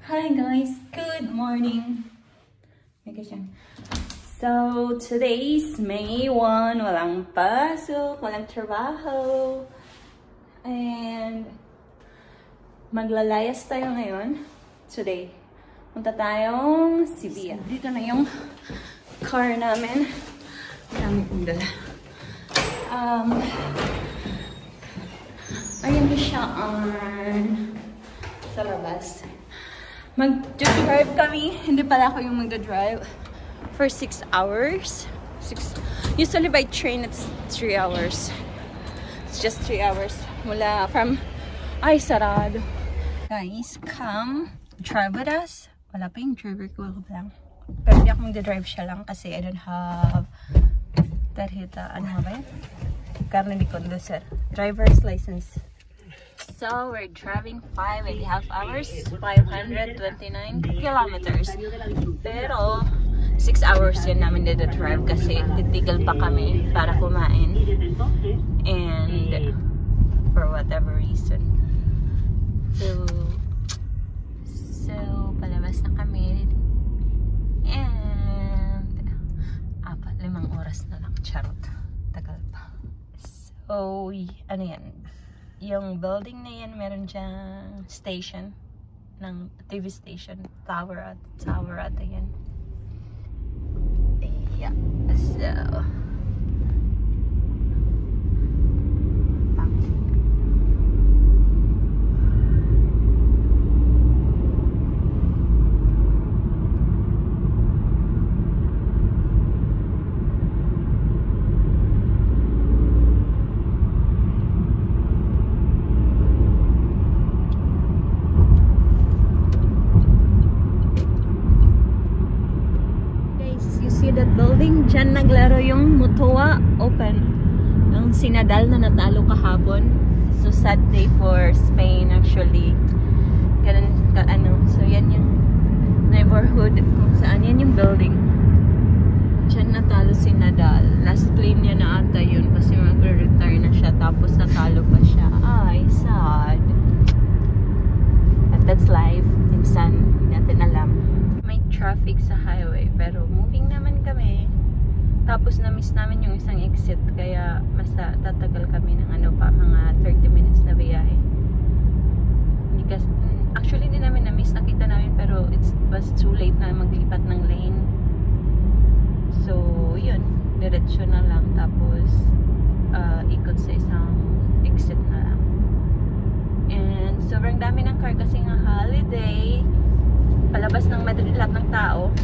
Hi guys, good morning. So today is May 1, walang pasok, walang trabaho. And maglalayas tayo ngayon. Today, punta tayong Sibia. Dito na yung car namin. Marami kong dala. Ayan na siya sa labas. Mag-drive kami. Hindi pala ako yung mag-drive for 6 hours. Usually by train, it's 3 hours. It's just 3 hours. Mula from... Ay, sarado. Guys, come drive with us. Wala pa yung driver ko. Ako lang. Pero hindi ako mag-drive siya lang kasi I don't have tarjeta. Ano nga ba yun? Carne de conducir. Driver's license. So, we're driving 5.5 hours, 529 kilometers. Pero, 6 hours yun namin drive kasi titigil pa kami para kumain. And, for whatever reason. So, palabas na kami. And, 4-5 oras na lang. Charot. Tagal pa. So, ano yan? Yung building na yan, meron diyang station ng TV station, tower at yan. Yeah, so that building, dyan naglaro yung Mutua Open ng Sinadal na natalo kahapon. So sad day for Spain actually. Ganun ka ano. So yan yung neighborhood kung saan yan yung building. Dyan natalo si Nadal. Last play niya na ata yun kasi mag-retire na siya tapos natalo pa siya. Ay, sad. But that's life. Minsan, hindi natin alam. May traffic sa highway pero moving naman kami. Tapos na-miss namin yung isang exit kaya mas tatagal kami ng ano pa, mga 30 minutes na biyahe. Actually hindi namin na-miss, nakita namin pero it was too late na maglipat ng lane. So yun, diretsyo na lang tapos ikot sa isang exit na lang. And sobrang dami ng car kasi nga holiday. Palabas ng Madrid lahat ng tao.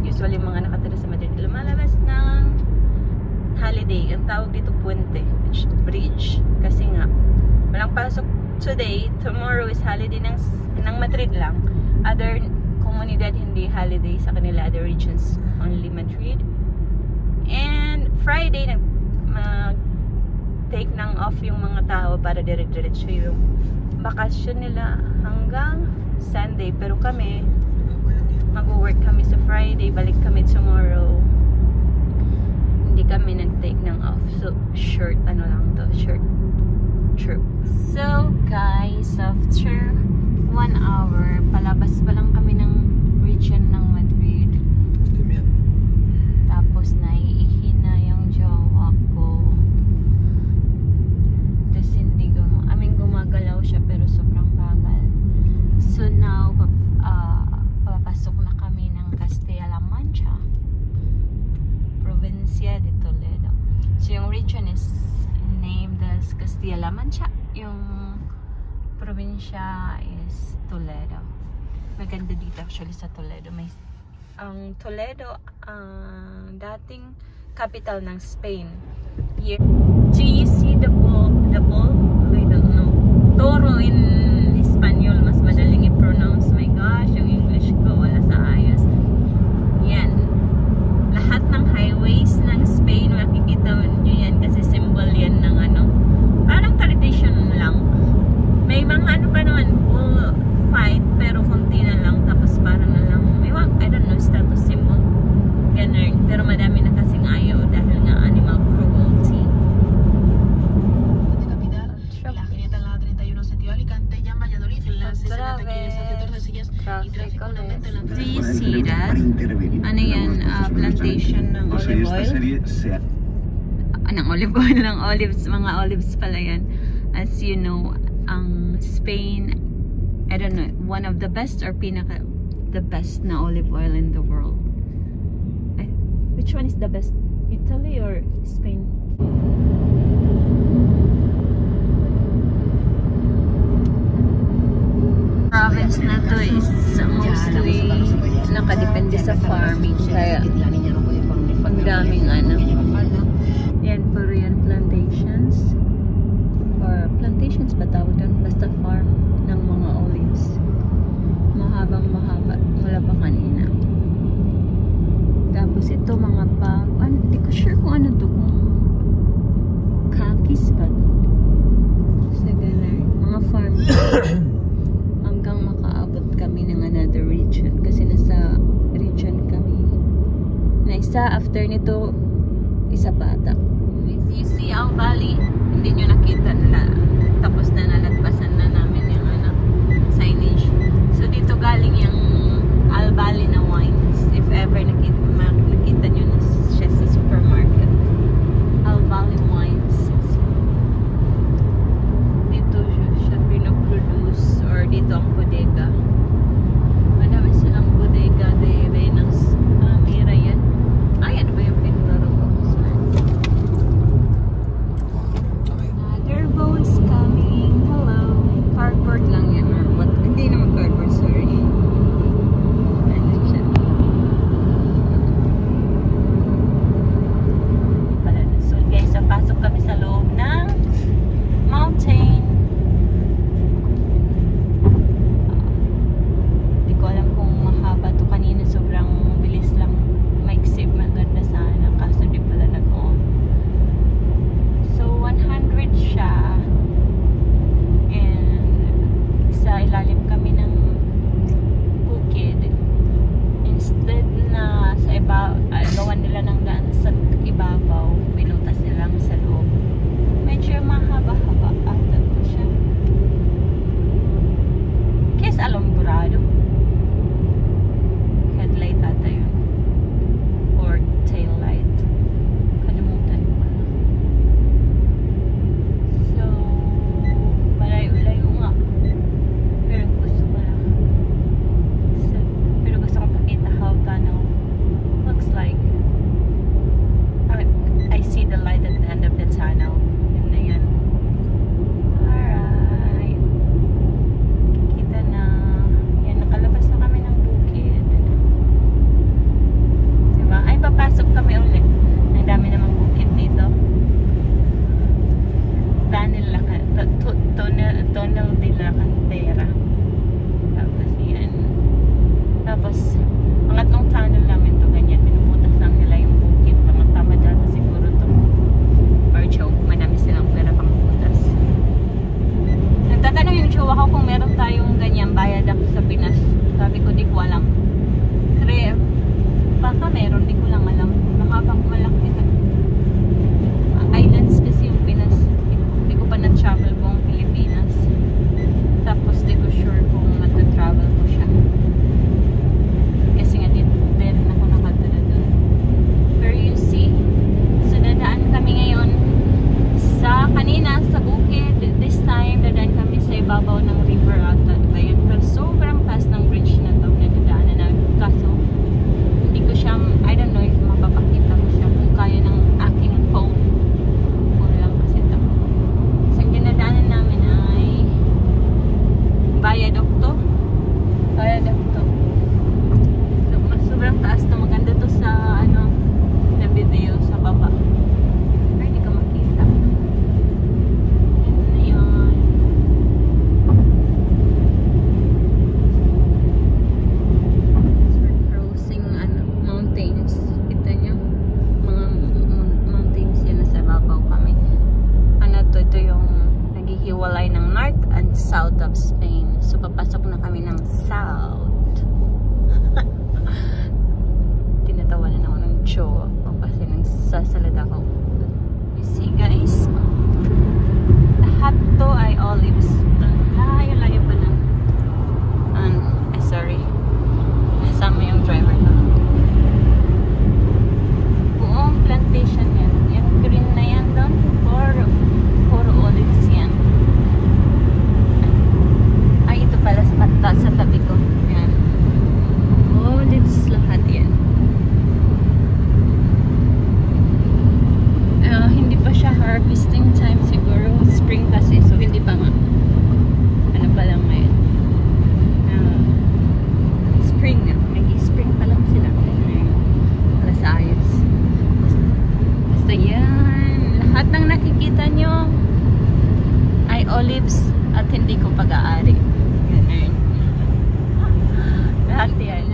Usually mga nakatira sa Madrid lumalabas ng holiday. Ang tawag dito puente, bridge. Kasi nga walang pasok today. Tomorrow is holiday ng Madrid lang. Other komunidad hindi holiday sa kanila. Other regions only Madrid. And Friday take ng off yung mga tao para dire-diretso yung bakasyon nila hanggang Sunday. Pero kami mag-work kami sa Friday, balik kami tomorrow. Hindi kami nag-take ng off. So, short trip. So, guys, after 1 hour, palabas pa lang kami ng region ng Madrid. Tapos, naiihi na yung jowa ko. Tapos, hindi gumagalaw siya, pero sobrang bagal. So, now, papasok na kami ng Castilla-La Mancha, Provincia de Toledo. So yung region is named as Castilla-La Mancha. Yung probinsya is Toledo. Maganda dito actually sa Toledo. Ang Toledo ang dating capital ng Spain. Here, do you see the bull? I don't know. Toro in Espanyol, mas madaling i-pronounce. My gosh, yung English ko wala sa ayos. Yan. Lahat ng highways ng Spain, makikita nyo yan kasi symbol yan ng ano. Parang tradition lang. May mga ano pa naman, bull fight, pero konti na lang. Tapos parang na lang, I don't know, status symbol. Ganun. Pero madami na kasing ayaw dahil nga animal cruelty. La Gineta en la 31 sentido Alicante. Do you see that? Ano yan? Plantation ng olive oil? Ng olive oil, ng olives. Mga olives pala yan. As you know, ang Spain, I don't know, one of the best or the best na olive oil in the world. Which one is the best? Italy or Spain? Province na to is mostly nakadepende sa farming, kaya ang daming ano. Yan, puro yan plantations. Or plantations ba tawag doon? Basta farm ng mga olives. Mahabang mahaba. Wala pa kanina. Tapos ito mga hindi ko sure kung ano to. Kung kakis ba to? Sa ganun. Mga farm. Hanggang makaabot kami ng another region. Kasi nasa region kami. Na isa after nito, isa bata. You see ang valley, hindi nyo nakita na tapos na nalatpasan na namin yung signage. So dito galing yung Al Valley na wines. If ever nakita nyo na siya sa supermarket. Al Valley wines. Dito siya pinoproduce or dito ang bodega. Madami silang bodega de Renas. Mira yan. Ay, ano ba yung pinlaro ko? Another boat's coming. Hello. Carport lang yan or what? Hindi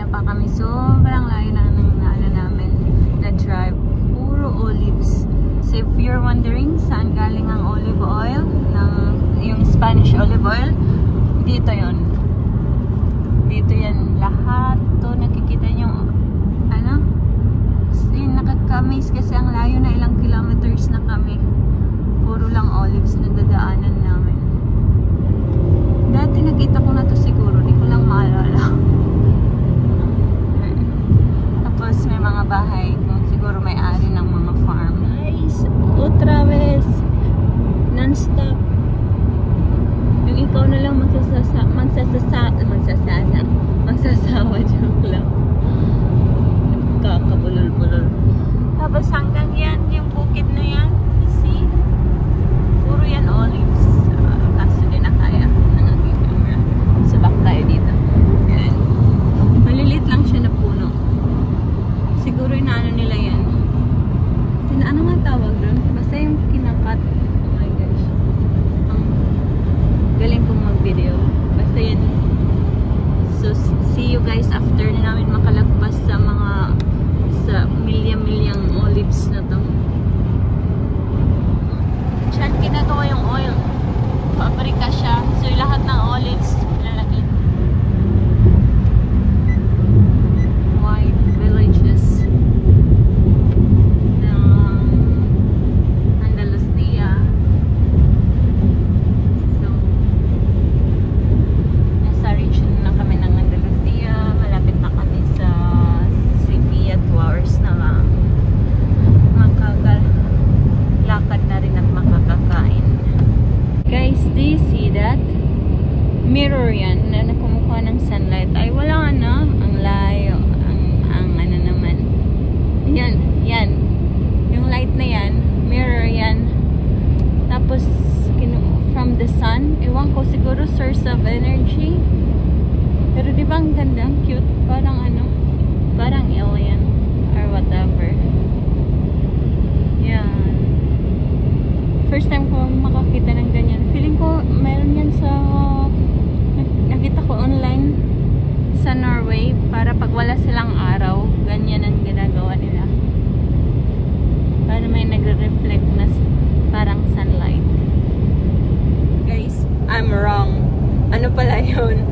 pa kami. Sobrang layo na namin na drive. Puro olives. So if you're wondering saan galing ang olive oil, yung Spanish olive oil, dito yon. Dito yan lahat. To nakikita nyo, ano? Yun, nakaka-amaze kasi ang layo na, ilang kilometers na kami. Puro lang olives na dadaanan namin. Dati nakita ko na to siguro, di ko lang maalala. Tapos may mga bahay kung siguro may-ari ng mga farm. Guys, otra vez non-stop. Yung ikaw na lang magsasawa, joke lang. Kakabulol-bulol. Tapos hanggang yan, yung bukid na yan, see? Puro yan olives. Kaso din na kaya ng aking camera. Sabak tayo dito. Yan. Malilit lang siya na puno. Siguro inaano nila yan. Ano nga tawag doon? Basta yung kinakat. Oh my gosh. Ang galing kong mag-video. Basta yan. So, see you guys after na namin makalagpas sa milya-milyang olives na to. Diyan ginagawa yung oil. Paprika siya. So, lahat ng olives lalagyan. White villages ng Andalusia. So, nasa region na kami ng Andalusia. Malapit na kami sa Sevilla, 2 hours na lang. Lakad na rin at makakakain. Guys, do you see that? Mirror yan na nakumukha ng sunlight. Ay, wala na. Ang layo. Ang ano naman. Yan. Yan. Yung light na yan. Mirror yan. Tapos, from the sun. Ewan ko, siguro source of energy. Pero di ba ang ganda? Ang cute. Parang ano. Parang alien. Or whatever. Yan. First time ko makakita ng ganyan. Feeling ko meron yan sa nakita ko online sa Norway para pag wala silang araw, ganyan ang ginagawa nila. Para may nagre-reflect na parang sunlight. Guys, I'm wrong. Ano pala yun?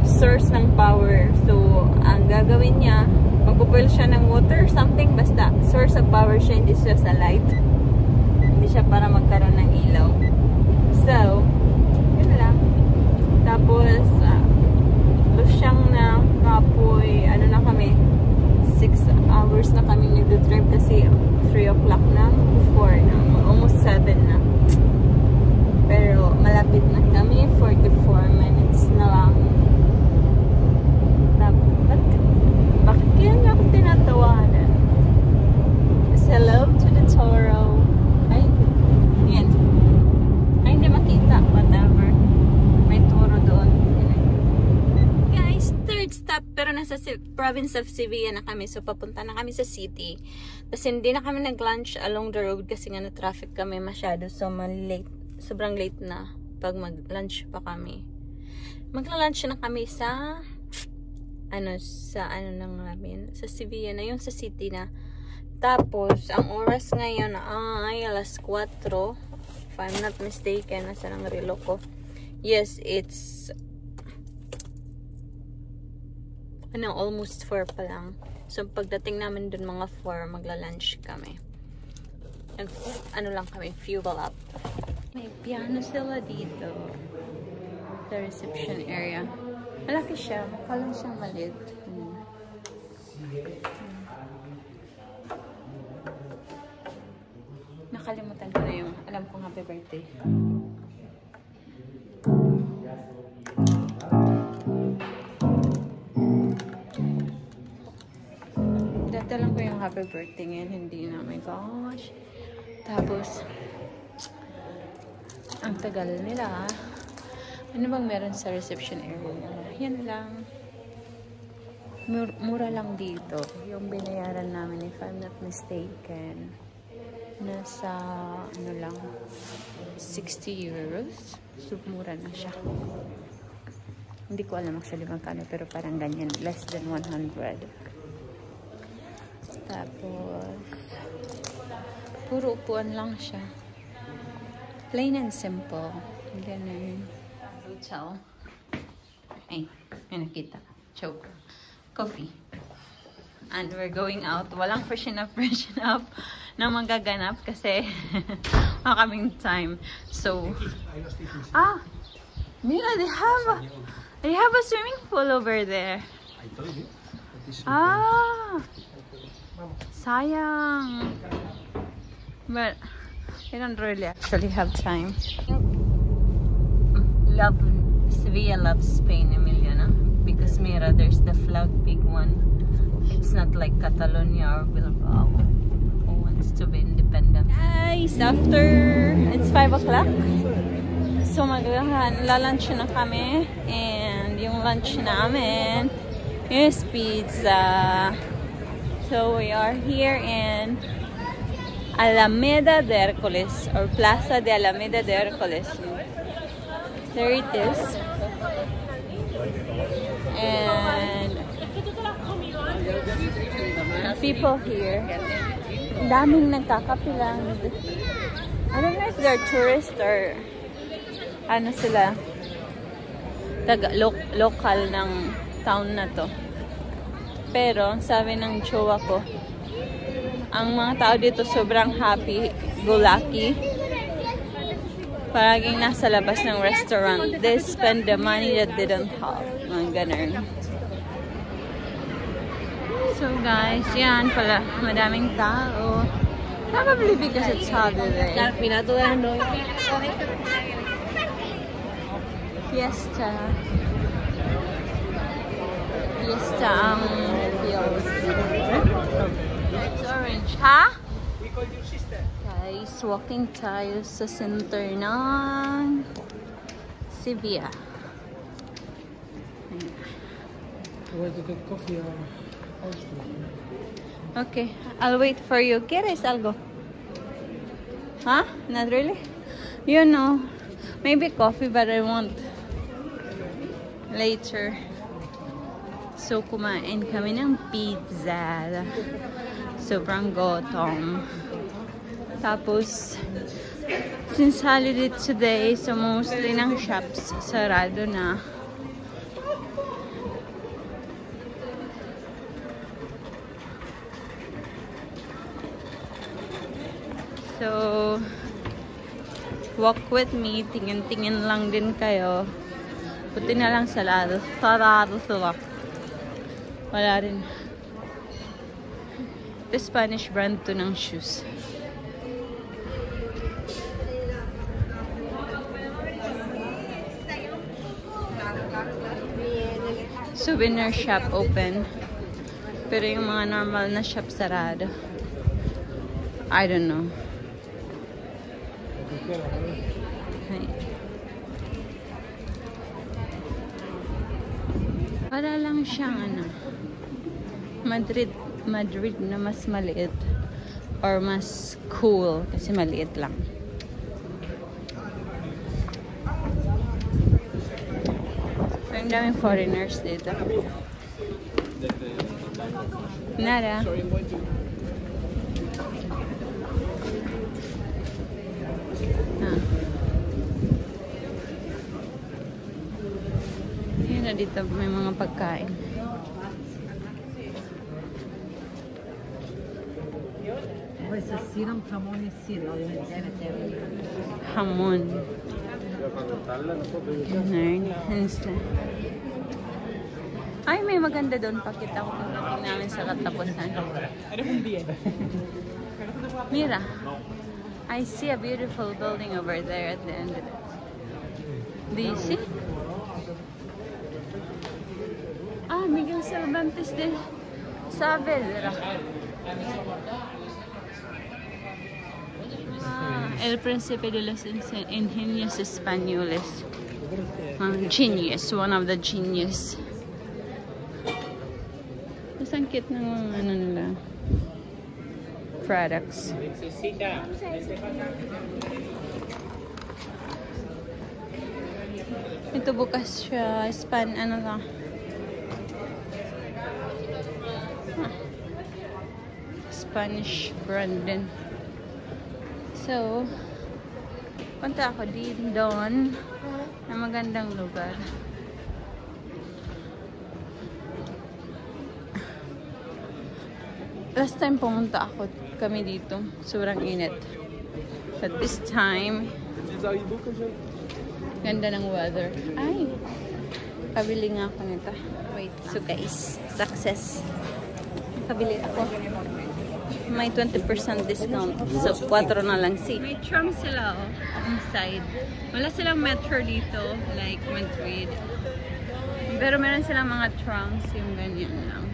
Source ng power. So, ang gagawin niya, magpupull siya ng water or something. Basta, source of power siya, hindi siya sa light. Siya para magkaroon ng ilaw. So, yun lang. Tapos, siyang na kapoy, ano na kami, 6 hours na kami nag-drive kasi 3 o'clock na, 4 na, almost 7 na. Pero, malapit na kami, 44 minutes na lang. Bakit kaya nga ako tinatawanan? Hello to the Toro. Ay, yan. Ay, hindi makita. Whatever. May turo doon. Guys, third stop. Pero nasa province of Sevilla na kami. So, papunta na kami sa city. Tapos, hindi na kami nag-lunch along the road kasi nga na-traffic kami masyado. So, late. Sobrang late na pag mag-lunch pa kami. Magla-lunch na kami sa sa Sevilla na. Yung sa city na. Tapos, ang oras ngayon ay alas 4. If I'm not mistaken, nasa ng relo ko. Yes, it's almost 4 pa lang. So, pagdating namin dun mga 4, magla-lunch kami. Lang kami, fuel up. May piano sila dito. The reception area. Malaki siya. Mukha lang siyang maliit. Nakalimutan ko na yung alam kong happy birthday. Dati lang ko yung happy birthday ngayon. Hindi na. Oh my gosh. Tapos, ang tagal nila. Ano bang meron sa reception area? Yan lang. Mura lang dito. Yung binayaran namin, if I'm not mistaken, nasa, lang, 60 €. So, mura na siya. Hindi ko alam actually magkano, pero parang ganyan. Less than 100. Tapos, puro upuan lang siya. Plain and simple. Ganun. Hotel. Ay, may nakita. Choke. Coffee. And we're going out. Walang freshen up na magaganap kasi wala kaming time. So, Mira, they have a swimming pool over there. I told you. Sayang. But I don't really actually have time. Sevilla loves Spain, Emiliana, because Mira, there's the flag big one. It's not like Catalonia or Bilbao, who wants to be independent. Guys, after it's 5 o'clock, so maglalunch na kami, and yung lunch namin is pizza. So we are here in Alameda de Hércules, or Plaza de Alameda de Hércules. There it is. And people here. Daming nagkakapilang. I don't know if they're tourists or ano sila, local ng town na to. Pero sabi ng jowa ko, ang mga tao dito sobrang happy, go lucky. Paraging nasa labas ng restaurant. They spend the money that they don't have. Mga ganun. So guys, yan pala. Madaming tao. Probably because it's holiday. Fiesta. Fiesta ang feels. It's orange. Ha? We called your sister. Guys, walking tayo sa center ng Sevilla. Where to get coffee or ice cream? Okay, I'll wait for you. ¿Quieres algo? Huh? Not really? You know, maybe coffee, but I want later. So, kumain kami ng pizza. Sobrang gutom. Tapos, since holiday today, so mostly ng shops sarado na. So, walk with me. Tingin-tingin lang din kayo. Buti na lang sarado sila. Wala rin. The Spanish brand to ng shoes. Souvenir shop open. Pero yung mga normal na shop sarado. I don't know. Okay. Para lang siyang ano, Madrid na mas maliit or mas cool kasi maliit lang. Ang daming foreigners dito. Nara. Yun na dito may mga pagkain. Hamon. Ay, may maganda doon. Pakita ko pagdating namin sa katapusan. Mira, I see a beautiful building over there at the end of it. Do you see? Miguel Cervantes de Saavedra. El Príncipe de los Ingenios Españoles. Genius, one of the genius. Mas ang cute ng ano nila products. Ito bukas siya. Ano lang. Spanish brand din. So, punta ako doon na magandang lugar. Last time pumunta kami dito. Sobrang init. But this time, ganda ng weather. Ay! Kabili nga ako nito. Wait. So guys, success. Kabili ako. May 20% discount. So, 4 na lang. See, may tram sila inside. Wala silang metro dito, like Madrid. Pero meron silang mga trams, yung ganyan lang.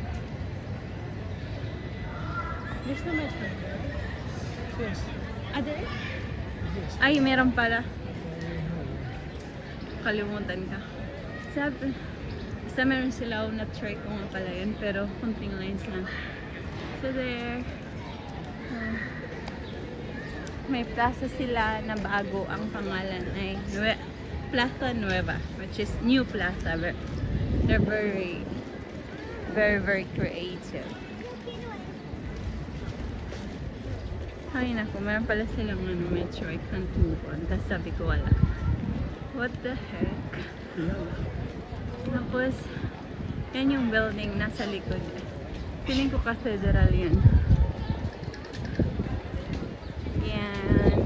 There's no metro. Yes. There? Ay, meron pala. Kalimutan ka. Basta meron sila, na-try ko nga pala yun, pero kunting lines lang. So there, may plaza sila na bago, ang pangalan ay Plaza Nueva, which is new plaza. They're very, very, very creative. Ay naku, meron pala silang metro, I can't move on. Tapos sabi ko wala. What the heck? Tapos, yan yung building nasa likod. Feeling ko cathedral yan. Yan.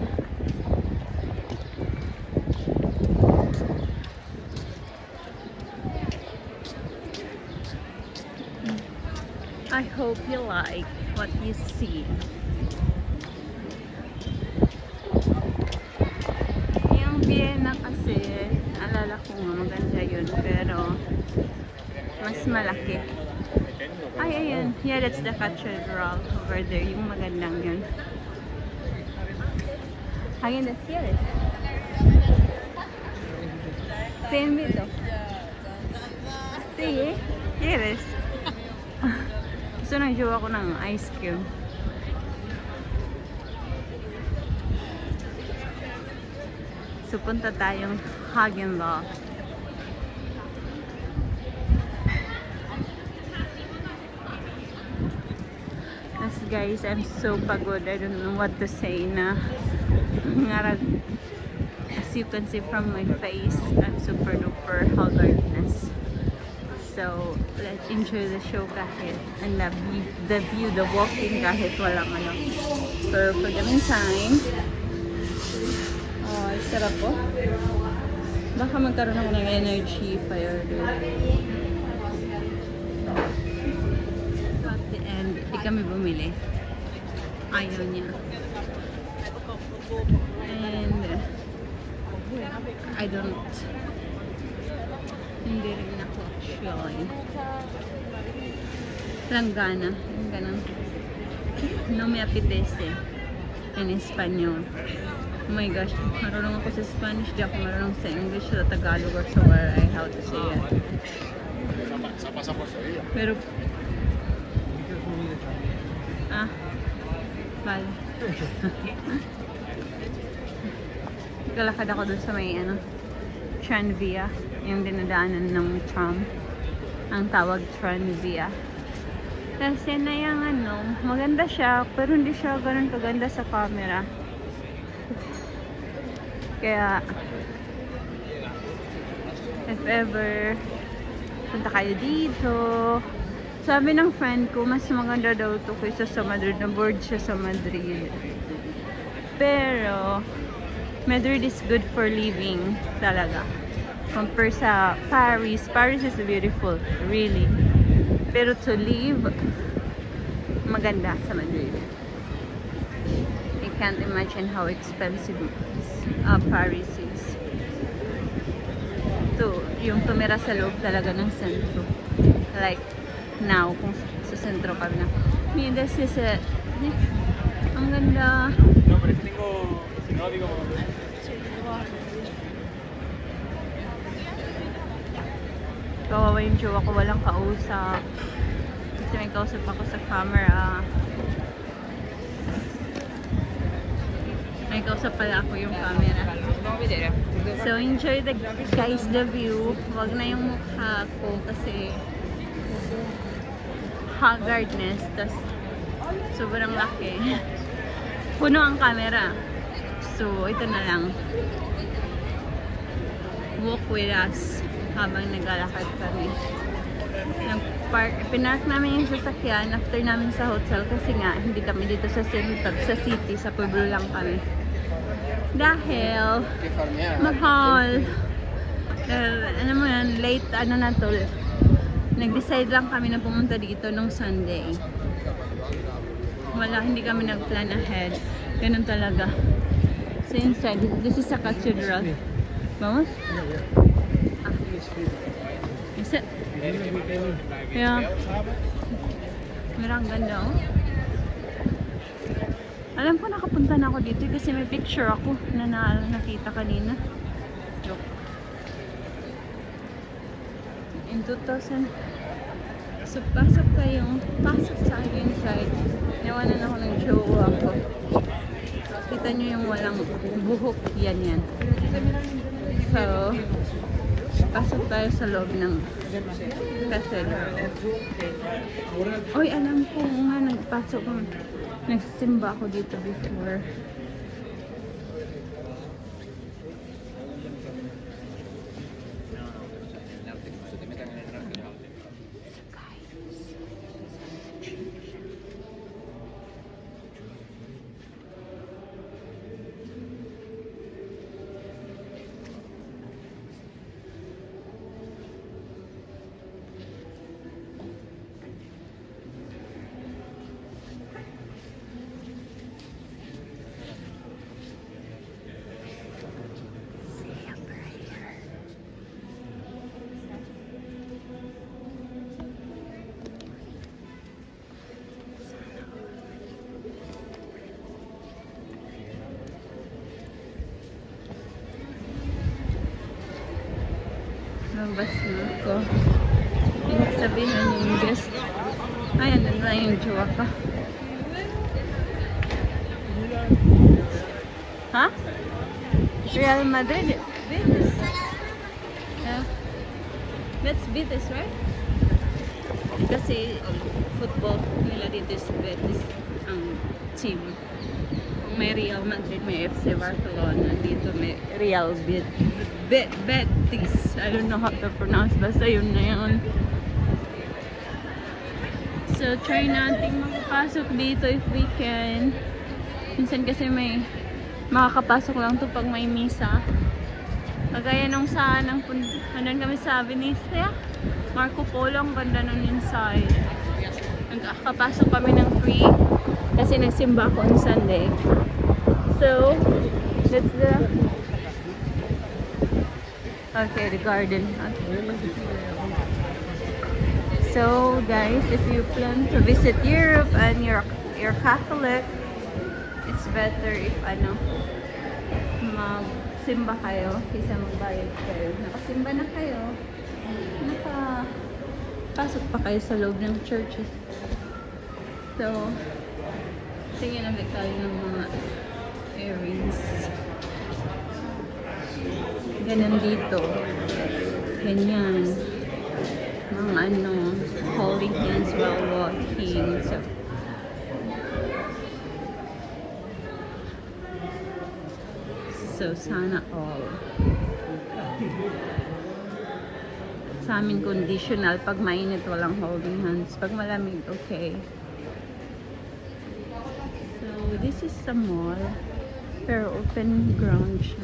I hope you like what you see. Yung Vienna kasi, alala ko nga maganda yun, pero mas malaki. Ay, ayan. Yeah, that's the cathedral over there. Yung magandang yun. Ayun, that's here. Te invito. Sí, ¿quieres? Gusto nang jowa ko ng ice cream. So, punta tayong Häagen-Dazs. Guys, I'm so pagod. I don't know what to say na. As you can see from my face, I'm super duper haggardness. So, let's enjoy the show kahit. And the view, the walking kahit walang ano. So, for the meantime, oh, sarap po. Baka magkaroon ako ng energy fire doon. Hindi kami bumili. Ayaw niya. And I don't. Hindi rin ako actually. Langgana. Yung ganun. No me apetece. In Espanol. Oh my gosh. Marunong ako sa Spanish. Di ako marunong sa English o Tagalog or so where I how to say it. Pero vale. Naglalakad ako dun sa may Tranvia, yung dinadaanan ng tram. Ang tawag Tranvia. Kasi na yung maganda siya, pero hindi siya ganun kaganda sa camera. Kaya if ever punta kayo dito, sabi ng friend ko, mas maganda daw ito kaysa sa Madrid. Na-board siya sa Madrid. Pero, Madrid is good for living talaga. Compare sa Paris. Paris is beautiful, really. Pero to live, maganda sa Madrid. I can't imagine how expensive Paris is. Ito, yung tumira sa loob talaga ng sentro. Like, now, kung sa sentro kami na. Mira, ang ganda. Kawawa yung jowa ko, walang kausap. Kasi may kausap ako sa camera. I May kausap pala ako yung camera. So, enjoy the guys, the view. Huwag na yung mukha ko kasi haggardness. Tas sobrang laki. Puno ang camera. So, ito na lang. Walk with us habang naglalakad kami. Pinark namin yung sasakyan after namin sa hotel kasi nga hindi kami dito sa center, sa city, sa pueblo lang kami. Dahil mahal. Ano mo yan, late na to. Nag-decide lang kami na pumunta dito nung Sunday. Hindi kami nag-plan ahead. Ganun talaga. So inside, this is a cathedral. Vamos? Ah. Is it? Yeah. Merang ganda, oh. Alam ko nakapunta na ako dito kasi may picture ako na nakita kanina. Joke. In 2000. So, pasok tayo inside. Nawanan ako ng jowa ko. Kita nyo yung walang buhok. Yan. So, pasok tayo sa loob ng cathedral. Oy, alam ko nga, nagsimba ako dito before. Nabas na ako. Ibig sabihin yung guest. Ay, andun na yung jowa ka. Ha? Real Madrid? Betis. Yeah. That's Betis, right? Kasi football nila dito is Betis ang team. May Real Madrid, may FC Barcelona. Dito may Real Betis. I don't know how to pronounce. Basta yun na yun. So, try natin makapasok dito if we can. Minsan kasi may makakapasok lang to pag may misa. Kagaya nung nandun kami sa Venice, Marco Polo, ang ganda nun inside. Nagkakapasok kami ng free kasi nagsimba ko on Sunday. So, that's the garden. So, guys, if you plan to visit Europe and you're Catholic, it's better if magsimba kayo kaysa magbayad kayo. Nakasimba na kayo, nakapasok pa kayo sa loob ng churches. So, tingin na tayo ng mga earrings. Ganun dito. Ganyan. Mga holding hands while walking. So sana all. Sa amin conditional. Pag mainit, walang holding hands. Pag malamig, okay. So, this is the mall. Pero open ground siya.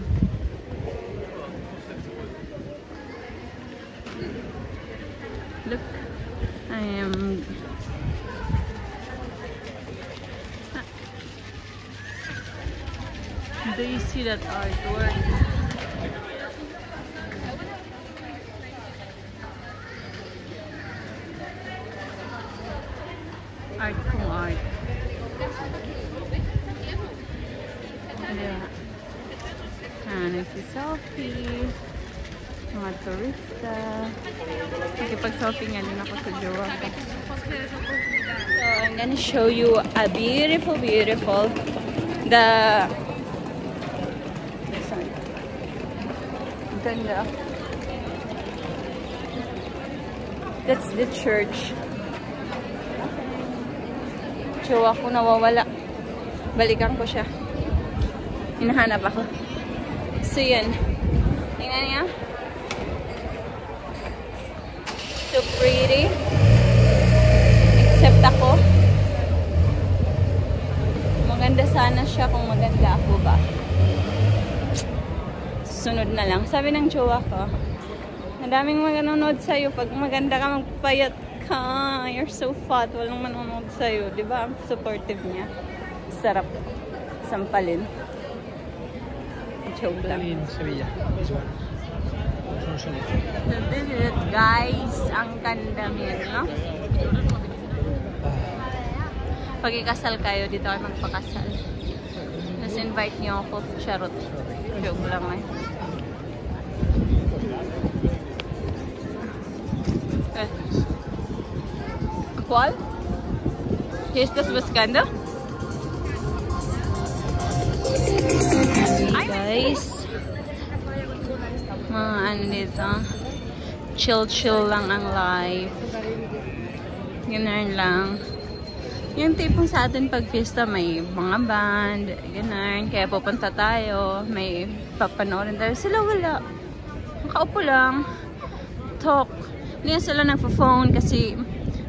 Look, do you see that artwork? Art kung art. Nagsi-selfie. Mga turista. Nakipag-selfie nga din ako sa jowa ko. So, I'm gonna show you a beautiful Ganda. That's the church. Jowa ko nawawala. Balikan ko siya. Hinahanap ako. So yan. Tingnan niya. So pretty. Except ako. Maganda sana siya kung maganda ako ba. Sunod na lang. Sabi ng jowa ko, madaming manonood sa'yo. Pag maganda ka, magpapayat ka. You're so fat. Walang manonood sa'yo. Diba? Ang supportive niya. Sarap. Sampalin. Joke lang. In Sevilla. This one. So this is it, guys. Ang ganda niya, no? Pag ikasal kayo, dito kayo magpakasal. Tapos invite niyo ako. Charot. Joke lang eh. ¿Cuál? ¿Qué estás buscando? Guys, mga ano dito, chill lang ang life. Ganun lang. Yung tipong sa atin pag fiesta may mga band, ganun. Kaya pupunta tayo, may papanoorin tayo. Sila wala. Makaupo lang. Talk. Hindi sila nagpo-phone kasi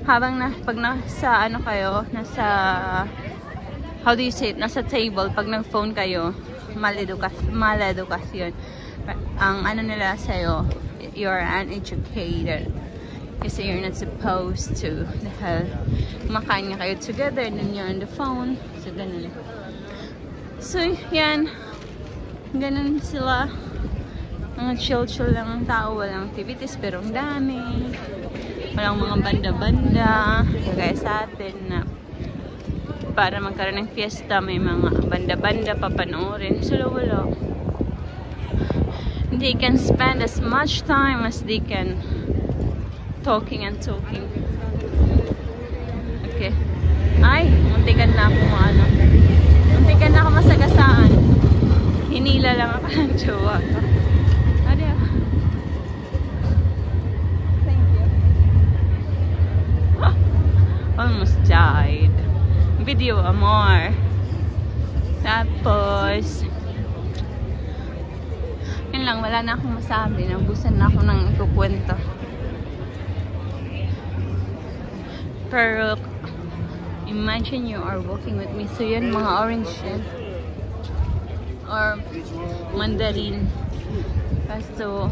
habang pag nasa ano kayo, nasa, how do you say it, nasa table, pag nag-phone kayo, maledukasyon. Ang ano nila sa'yo, you're uneducated. Kasi you're not supposed to. Dahil kumakain nga kayo together, and then you're on the phone. So, ganun. So, yan. Ganun sila. Mga chill lang ang tao. Walang activities, pero ang dami. Walang mga banda-banda. Kagaya sa atin na para magkaroon ng fiesta, may mga banda-banda papanoorin. Sila wala. They can spend as much time as they can talking. Okay. Ay, muntikan na ako ano. Muntikan na ako masagasaan. Hinila lang ako ng jowa. Adiyo. Thank you. Almost died. Video amor. Tapos yun lang, wala na akong masabi. Nabusan na ako ng ikukwento. Pero imagine you are walking with me. So yan, mga orange yan. Or mandarin. Kaso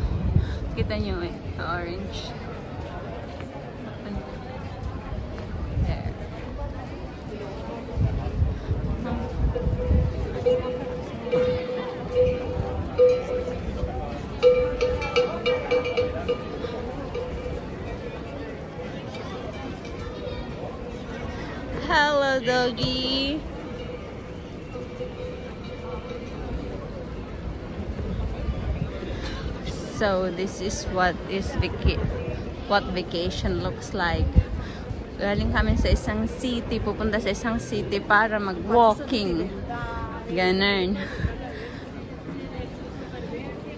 kita nyo eh, orange. There. Hello, doggy. So this is what vacation looks like. Galing kami sa isang city, pupunta sa isang city para mag-walking. Ganun.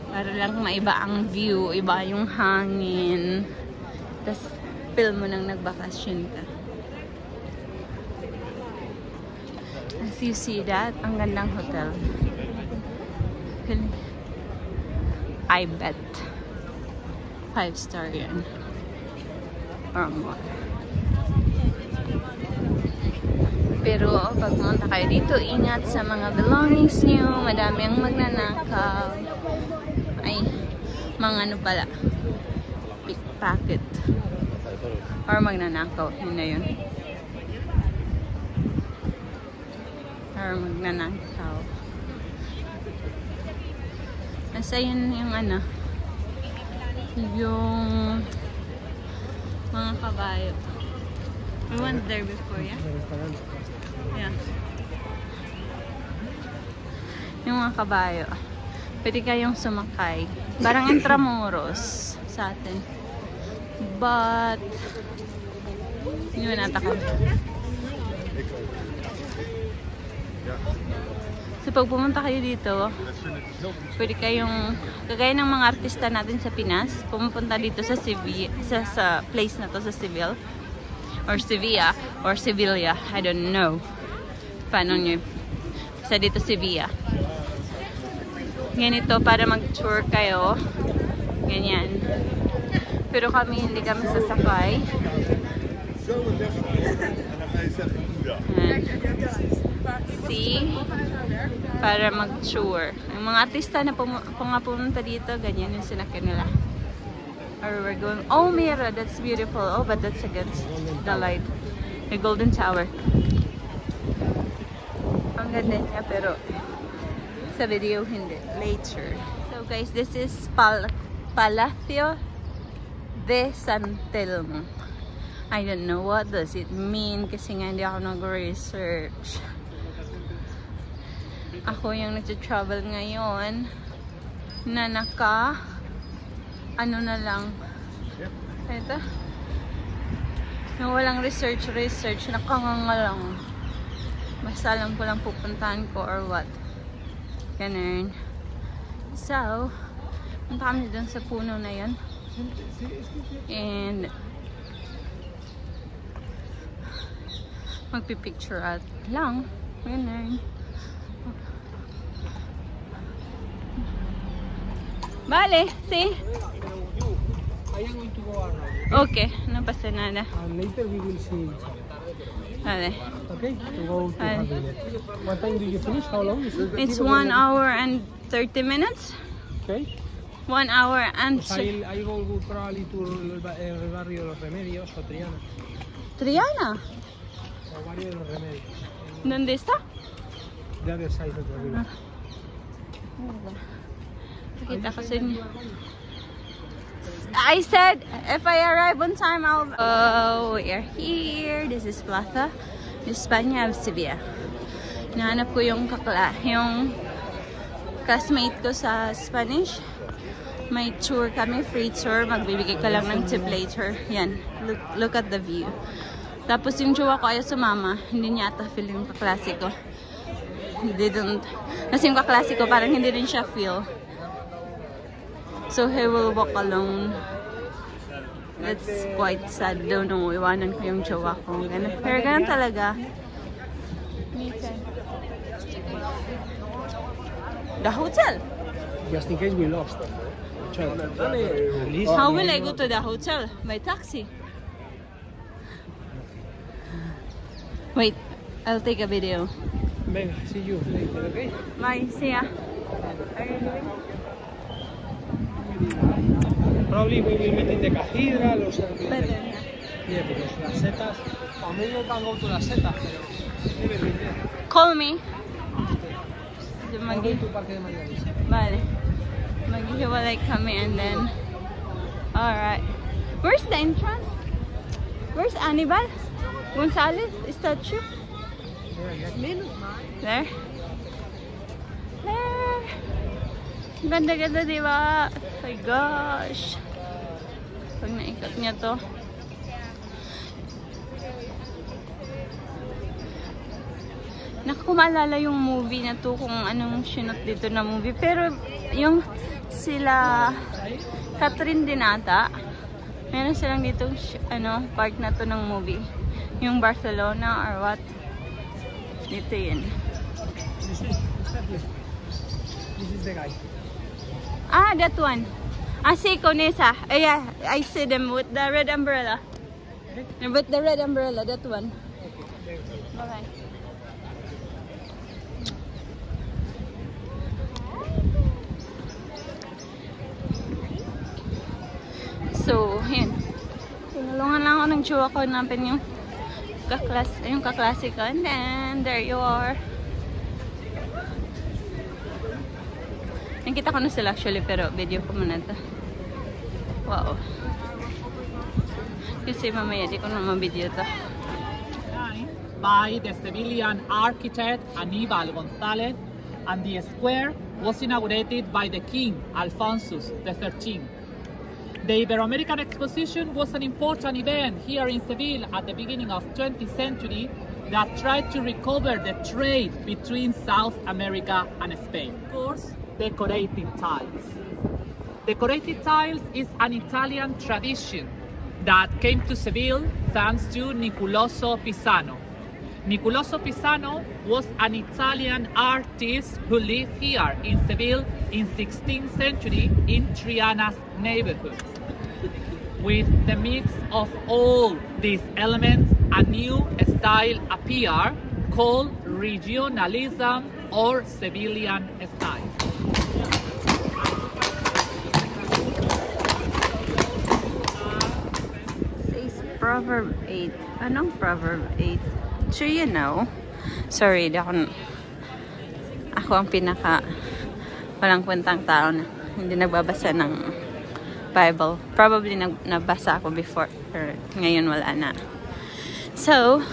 Para lang maiba ang view, iba yung hangin. Tapos feel mo nang nagbakasyon ka. As you see that, ang gandang hotel. I bet 5-star yan. Or more. Pero pag pumunta kayo dito, ingat sa mga belongings nyo. Madami ang magnanakaw. Ay, mga ano pala, pickpocket. Or magnanakaw. Yun na yun. Or magnanakaw. Nasa yun yung ano, yung mga kabayo. We went there before, yeah? Yeah. Yung mga kabayo. Pwede kayong sumakay. Parang Intramuros sa atin. But, hindi mo natakam. So pag pumunta kayo dito, pwede kayong, kagaya ng mga artista natin sa Pinas, pumupunta dito sa sa place na to sa Seville, or Sevilla, or Sevilla, I don't know. Paano nyo? Sa dito Sevilla. Ganito para mag-tour kayo. Ganyan. Pero kami, hindi kami sasakay. See? Para mag-tour. Yung mga artista na pumunta dito, ganyan yung sinakyan nila. Or we're going, oh Mira, that's beautiful. Oh, but that's against the light. The Golden Tower. Ang ganda niya, pero sa video hindi. Later. So guys, this is Palacio de San Telmo. I don't know what does it mean kasi nga hindi ako nag-research. Ako yung nag-travel ngayon na ano na lang. Ito. Yung walang research, nakanganga lang. Basta alam ko lang pupuntahan ko or what. Ganun. So, punta kami dun sa puno na yun. And magpipicture out lang. Ganun. Vale, see? I am going to go around. Okay, no pasa nada. And later we will see each other. Vale. Okay? To go to have dinner. What time do you finish? How long is it? It's 1 hour and 30 minutes. Okay. 1 hour and... I will go probably to el barrio de los Remedios o Triana. Triana? O barrio de los Remedios. ¿Dónde está? The other side of the river. Nakita ko sa inyo. I said, if I arrive on time, I'll... Oh, we are here. This is Plaza España of Sevilla. Nahanap ko yung classmate ko sa Spanish. May tour kami, free tour. Magbibigay ka lang ng tip later. Yan, look at the view. Tapos yung jowa ko ayaw sumama. Hindi niya ata feel yung kaklase ko. Kasi yung kaklase ko parang hindi rin siya feel. So he will walk alone. That's quite sad. Don't know, iwanan ko yung jowa ko. Pero ganun talaga. The hotel? Just in case we lost. How will I go to the hotel? By taxi? Wait, I'll take a video. Venga, see you later, okay? Bye, see ya. Are you doing? Probably we will meet in the cathedral or something. Better. Yeah, because las setas, family can go to las setas, pero never been there. Call me. I'll go to Parque de María Luisa. Vale. Maghihiwalay kami and then... Alright. Where's the entrance? Where's Anibal Gonzalez statue? There? There! Ganda-ganda, diba? Oh my gosh! Pag naikot niya to. Nakakumalala yung movie na to kung anong sinot dito na movie. Pero yung sila Catherine din ata. Meron silang dito part na to ng movie. Yung Barcelona or what. Dito yun. This is the guy. Ah, that one. Ah, si Conesa. Yeah, I see them with the red umbrella. With the red umbrella, that one. Okay. So, yun. Tinulungan lang ako ng jowa ko natin yung kaklase ko. And then, there you are. Nakita ko na sila actually, pero video ko muna ito. Wow. Kasi mamaya di ko na ma-video ito. By the Sevillian architect Aníbal González, and the square was inaugurated by the King Alfonso XIII. The Ibero-American Exposition was an important event here in Seville at the beginning of 20th century that tried to recover the trade between South America and Spain. Of course, decorated tiles. Decorated tiles is an Italian tradition that came to Seville thanks to Niculoso Pisano. Niculoso Pisano was an Italian artist who lived here in Seville in 16th century in Triana's neighborhood. With the mix of all these elements, a new style appeared called regionalism or Sevillian style. Says Proverb 8. Anong Proverb 8? Sure you know. Sorry, ako ang pinaka walang kwentang tao na hindi nagbabasa ng Bible. Probably nabasa ako before, or ngayon wala na. So,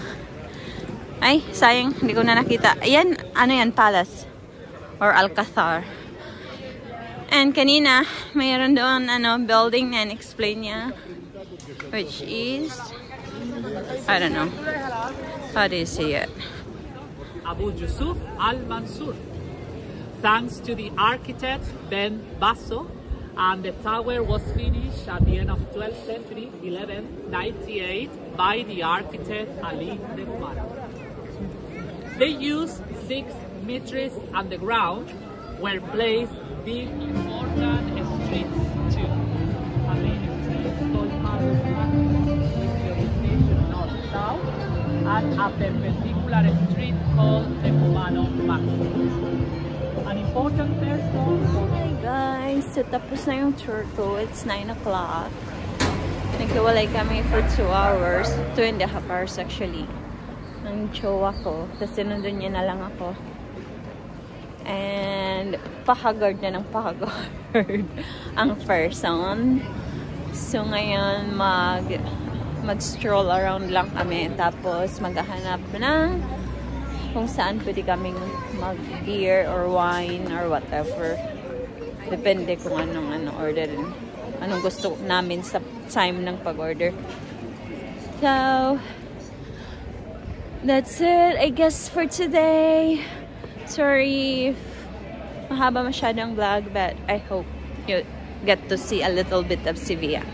ay, sayang, hindi ko na nakita. Ayan, ano yan, palace or Alcazar. And kanina, mayroon doon building na explain niya, which is, I don't know. How do you see it? Abu Yusuf al-Mansur. Thanks to the architect Ben Basso, and the tower was finished at the end of 12th century, 1198, by the architect Ali Nekman. They used 6 meters underground, where placed big important streets too. A main street called with the orientation north-south, and a perpendicular street called the Cubano Maxi. An important person. Hey guys, so tapos na yung tour ko. It's 9 o'clock. Nagkawalay kami for 2 hours. 2.5 hours actually. Ang jowa ko. Tapos sinundun niya na lang ako. And pahagard na ng pahagard ang person. So ngayon mag-stroll around lang kami. Tapos maghahanap ng kung saan pwede kaming mag-beer or wine or whatever. Depende kung anong orderin. Anong gusto namin sa time ng pag-order. So, that's it, I guess, for today. Sorry if mahaba masyadong vlog, but I hope you get to see a little bit of Sevilla.